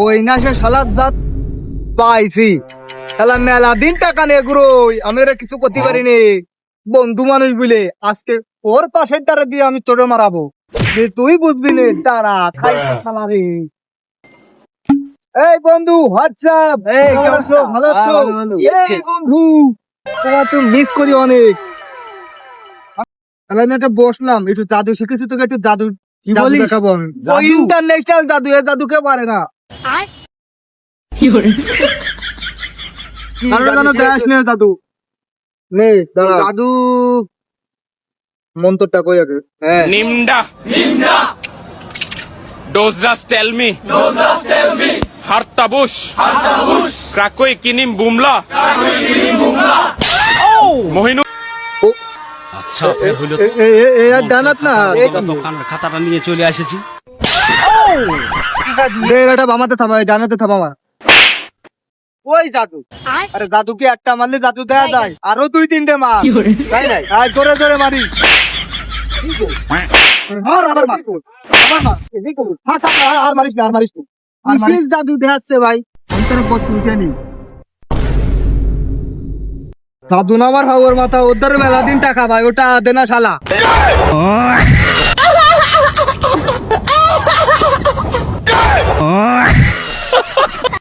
ওই না সে শালার জাত পাইছি। শালা মেলা দিন টাকা নিয়ে ঘুরোই, আমি ওরা কিছু করতে পারিনি। বন্ধু মানুষ বলে আজকে ওর পাশের দ্বারা দিয়ে আমি তোরে মারাবো, তুই বুঝবি নে। দাঁড়া খাই শালা রে। এই বন্ধু হোয়াটসঅ্যাপ, কেমন আছো? ভালো আছো? এই বন্ধু তোমার তো মিস করি অনেক। তাহলে আমি একটা বসলাম, একটু জাদু শিখেছি, তোকে একটু জাদু জাদু দেখাবো আমি। ইন্টারন্যাশনাল জাদু, এ জাদু কেউ পারে না। জাদু নে, জাদু মন্ত্রটা কই আগে। Nimda. Dozras tell me. Hartabush. Krakoi kinim bumla. Mohinu. আচ্ছা হলো জানাত না দোকানের খাতাটা নিয়ে চলে এসেছি। এটা বামাতে থামা, ডানাতে থামা। ওই জাদু, আরে জাদুকে একটা মারলে জাদু দেয়া যায়, আরো 2-3টে মার, তাই নাই? আয় জোরে জোরে মারি। আর আবার মার, আবার মার। থাক থাক, আর মারিস না, আর মারিস না। আর মারিস জাদু দেখাচ্ছে ভাই, আমি তোর বস জানি। জাদু না আমার হাওয়ার মাথা, ওদের মেলা দিন টাকা ভাই, ওটা দেনা শালা।